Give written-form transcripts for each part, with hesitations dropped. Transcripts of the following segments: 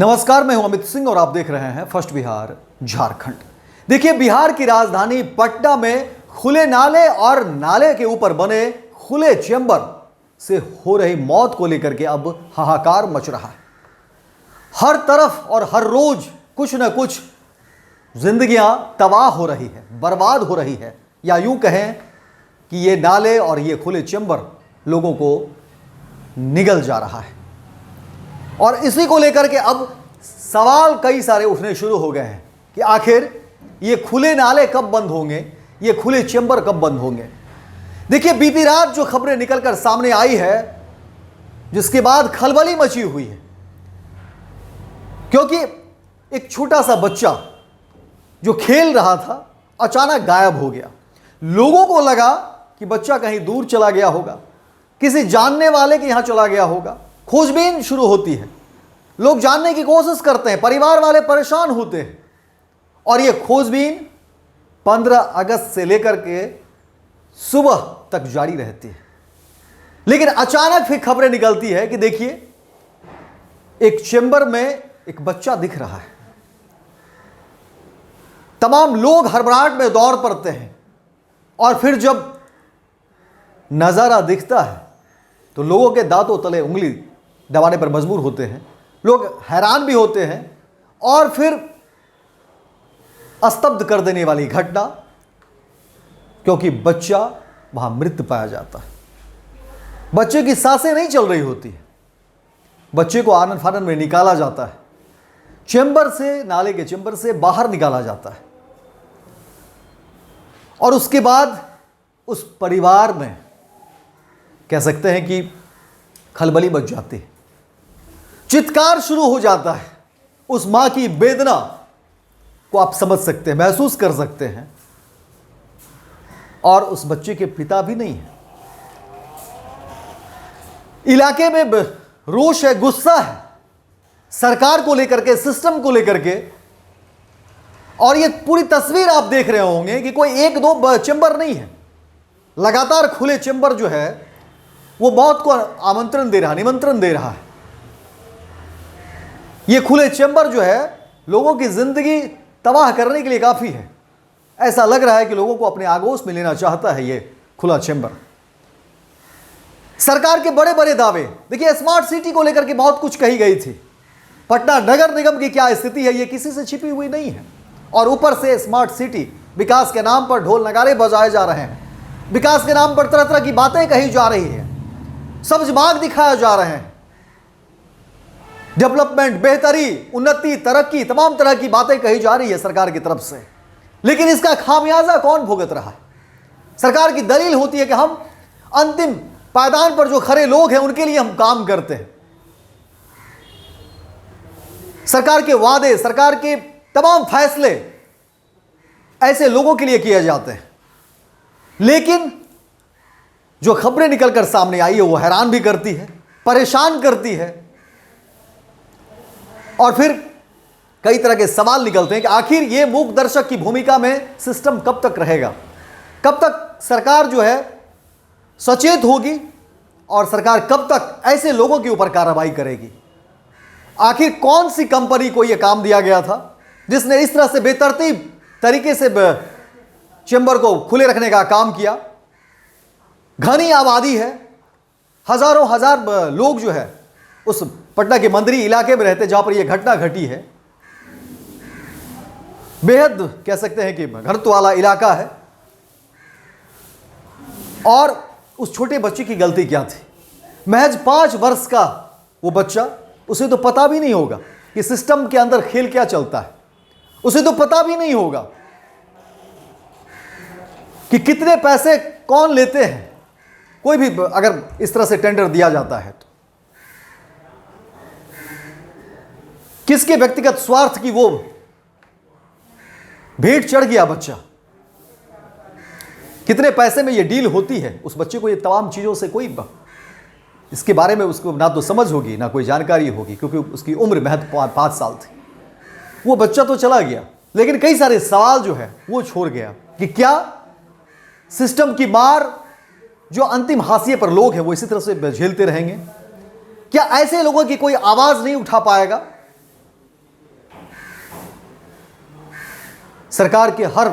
नमस्कार, मैं हूं अमित सिंह और आप देख रहे हैं फर्स्ट बिहार झारखंड। देखिए, बिहार की राजधानी पटना में खुले नाले और नाले के ऊपर बने खुले चेंबर से हो रही मौत को लेकर के अब हाहाकार मच रहा है। हर तरफ और हर रोज कुछ न कुछ जिंदगियां तबाह हो रही है, बर्बाद हो रही है, या यूं कहें कि ये नाले और ये खुले चेंबर लोगों को निगल जा रहा है। और इसी को लेकर के अब सवाल कई सारे उठने शुरू हो गए हैं कि आखिर ये खुले नाले कब बंद होंगे, ये खुले चेंबर कब बंद होंगे। देखिए, बीती रात जो खबरें निकलकर सामने आई है, जिसके बाद खलबली मची हुई है, क्योंकि एक छोटा सा बच्चा जो खेल रहा था अचानक गायब हो गया। लोगों को लगा कि बच्चा कहीं दूर चला गया होगा, किसी जानने वाले के यहां चला गया होगा। खोजबीन शुरू होती है, लोग जानने की कोशिश करते हैं, परिवार वाले परेशान होते हैं, और यह खोजबीन 15 अगस्त से लेकर के सुबह तक जारी रहती है। लेकिन अचानक फिर खबरें निकलती है कि देखिए, एक चेंबर में एक बच्चा दिख रहा है। तमाम लोग हड़बड़ाहट में दौड़ पड़ते हैं, और फिर जब नजारा दिखता है तो लोगों के दांतों तले उंगली दबाने पर मजबूर होते हैं। लोग हैरान भी होते हैं, और फिर स्तब्ध कर देने वाली घटना, क्योंकि बच्चा वहां मृत पाया जाता है। बच्चे की सांसें नहीं चल रही होती है, बच्चे को आनन फानन में निकाला जाता है, चेंबर से, नाले के चेंबर से बाहर निकाला जाता है, और उसके बाद उस परिवार में कह सकते हैं कि खलबली मच जाती है, चित्कार शुरू हो जाता है। उस मां की वेदना को आप समझ सकते हैं, महसूस कर सकते हैं। और उस बच्चे के पिता भी नहीं है। इलाके में रोष है, गुस्सा है सरकार को लेकर के, सिस्टम को लेकर के। और ये पूरी तस्वीर आप देख रहे होंगे कि कोई एक दो चेंबर नहीं है, लगातार खुले चेंबर जो है वो मौत को आमंत्रण दे रहा, निमंत्रण दे रहा है। ये खुले चेंबर जो है लोगों की जिंदगी तबाह करने के लिए काफी है। ऐसा लग रहा है कि लोगों को अपने आगोश में लेना चाहता है ये खुला चेंबर। सरकार के बड़े बड़े दावे, देखिए, स्मार्ट सिटी को लेकर के बहुत कुछ कही गई थी। पटना नगर निगम की क्या स्थिति है, ये किसी से छिपी हुई नहीं है। और ऊपर से स्मार्ट सिटी, विकास के नाम पर ढोल नगारे बजाए जा रहे हैं, विकास के नाम पर तरह तरह की बातें कही जा रही है, सब्ज बाग दिखाया जा रहे हैं, डेवलपमेंट, बेहतरी, उन्नति, तरक्की, तमाम तरह की बातें कही जा रही है सरकार की तरफ से। लेकिन इसका खामियाजा कौन भुगत रहा है? सरकार की दलील होती है कि हम अंतिम पायदान पर जो खड़े लोग हैं उनके लिए हम काम करते हैं। सरकार के वादे, सरकार के तमाम फैसले ऐसे लोगों के लिए किए जाते हैं। लेकिन जो खबरें निकलकर सामने आई है वो हैरान भी करती है, परेशान करती है, और फिर कई तरह के सवाल निकलते हैं कि आखिर ये मूक दर्शक की भूमिका में सिस्टम कब तक रहेगा, कब तक सरकार जो है सचेत होगी, और सरकार कब तक ऐसे लोगों के ऊपर कार्रवाई करेगी। आखिर कौन सी कंपनी को यह काम दिया गया था जिसने इस तरह से बेतरतीब तरीके से चेंबर को खुले रखने का काम किया। घनी आबादी है, हजारों हजार लोग जो है उस पटना के मंदिरी इलाके में रहते जहां पर यह घटना घटी है। बेहद कह सकते हैं कि घनत्व वाला इलाका है। और उस छोटे बच्चे की गलती क्या थी? महज 5 वर्ष का वो बच्चा, उसे तो पता भी नहीं होगा कि सिस्टम के अंदर खेल क्या चलता है, उसे तो पता भी नहीं होगा कि कितने पैसे कौन लेते हैं। कोई भी अगर इस तरह से टेंडर दिया जाता है तो किसके व्यक्तिगत स्वार्थ की वो भेंट चढ़ गया बच्चा। कितने पैसे में ये डील होती है, उस बच्चे को ये तमाम चीजों से कोई इसके बारे में उसको ना तो समझ होगी, ना कोई जानकारी होगी, क्योंकि उसकी उम्र महज 5 साल थी। वो बच्चा तो चला गया, लेकिन कई सारे सवाल जो है वो छोड़ गया कि क्या सिस्टम की मार, जो अंतिम हाशिए पर लोग हैं, वो इसी तरह से झेलते रहेंगे? क्या ऐसे लोगों की कोई आवाज नहीं उठा पाएगा? सरकार के हर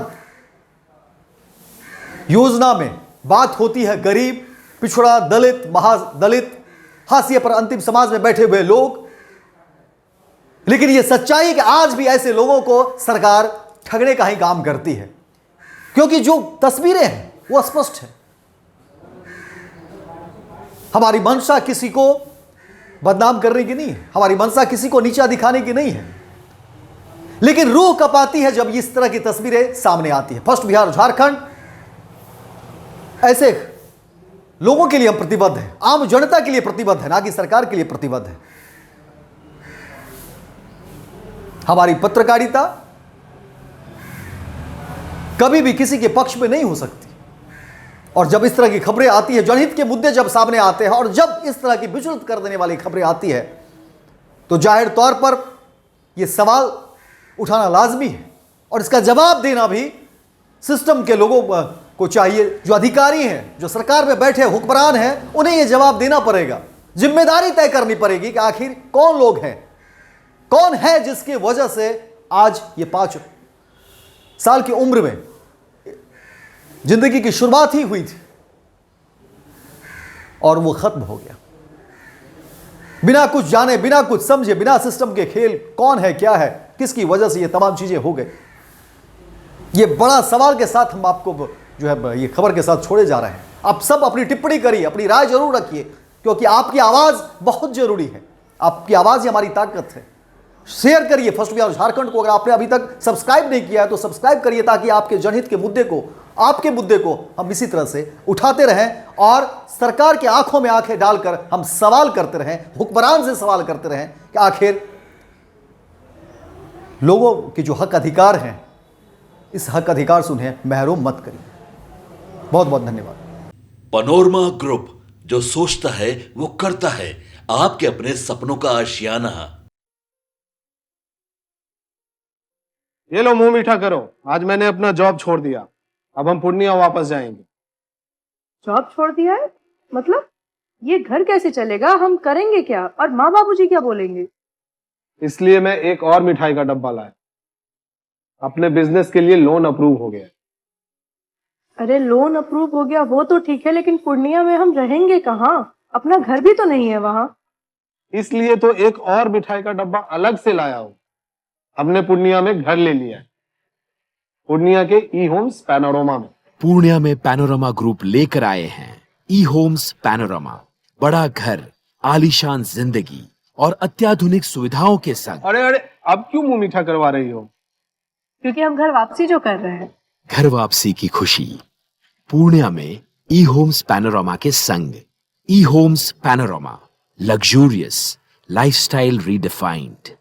योजना में बात होती है गरीब, पिछड़ा, दलित, महादलित, हाशिए पर अंतिम समाज में बैठे हुए लोग। लेकिन यह सच्चाई है कि आज भी ऐसे लोगों को सरकार ठगने का ही काम करती है, क्योंकि जो तस्वीरें हैं वो स्पष्ट है। हमारी मंशा किसी को बदनाम करने की नहीं है, हमारी मंशा किसी को नीचा दिखाने की नहीं है, लेकिन रूह कपाती है जब इस तरह की तस्वीरें सामने आती है। फर्स्ट बिहार झारखंड, ऐसे लोगों के लिए हम प्रतिबद्ध हैं, आम जनता के लिए प्रतिबद्ध है, ना कि सरकार के लिए प्रतिबद्ध है। हमारी पत्रकारिता कभी भी किसी के पक्ष में नहीं हो सकती, और जब इस तरह की खबरें आती है, जनहित के मुद्दे जब सामने आते हैं और जब इस तरह की विचलित कर देने वाली खबरें आती है, तो जाहिर तौर पर यह सवाल उठाना लाजमी है और इसका जवाब देना भी सिस्टम के लोगों को चाहिए। जो अधिकारी हैं, जो सरकार में बैठे हुक्मरान हैं, उन्हें यह जवाब देना पड़ेगा, जिम्मेदारी तय करनी पड़ेगी कि आखिर कौन लोग हैं, कौन है जिसकी वजह से आज ये 5 साल की उम्र में जिंदगी की शुरुआत ही हुई थी और वो खत्म हो गया। बिना कुछ जाने, बिना कुछ समझे, बिना सिस्टम के खेल, कौन है, क्या है, किसकी वजह से ये तमाम चीजें हो गई। ये बड़ा सवाल के साथ हम आपको जो है ये खबर के साथ छोड़े जा रहे हैं। आप सब अपनी टिप्पणी करिए, अपनी राय जरूर रखिए, क्योंकि आपकी आवाज बहुत जरूरी है। आपकी आवाज ही हमारी ताकत है। शेयर करिए फर्स्ट बिहार झारखंड को। अगर आपने अभी तक सब्सक्राइब नहीं किया है तो सब्सक्राइब करिए, ताकि आपके जनहित के मुद्दे को, आपके मुद्दे को हम इसी तरह से उठाते रहें और सरकार की आंखों में आंखें डालकर हम सवाल करते रहें, हुक्मरान से सवाल करते रहें कि आखिर लोगों के जो हक अधिकार हैं, इस हक अधिकार से उन्हें महरूम मत करिए। बहुत बहुत धन्यवाद। पैनोरमा ग्रुप, जो सोचता है वो करता है। आपके अपने सपनों का आशियाना। ये लो, मुंह मीठा करो। आज मैंने अपना जॉब छोड़ दिया, अब हम पूर्णिया वापस जाएंगे। जॉब छोड़ दिया है? मतलब ये घर कैसे चलेगा? हम करेंगे क्या? और माँ बाबूजी क्या बोलेंगे? इसलिए मैं एक और मिठाई का डब्बा लाया। अपने बिजनेस के लिए लोन अप्रूव हो गया। अरे लोन अप्रूव हो गया वो तो ठीक है, लेकिन पूर्णिया में हम रहेंगे कहाँ? अपना घर भी तो नहीं है वहाँ। इसलिए तो एक और मिठाई का डब्बा अलग से लाया हूँ। हमने पूर्णिया में घर ले लिया है, पूर्णिया के ई होम्स पैनोरमा में। पूर्णिया में पैनोरमा ग्रुप लेकर आए हैं ई होम्स पैनोरमा। बड़ा घर, आलीशान जिंदगी और अत्याधुनिक सुविधाओं के संग। अरे अरे, अब क्यों मुंह मीठा करवा रही हो? क्योंकि हम घर वापसी जो कर रहे हैं। घर वापसी की खुशी पूर्णिया में ई होम्स पैनोरमा के संग। E Homes Panorama, luxurious lifestyle redefined.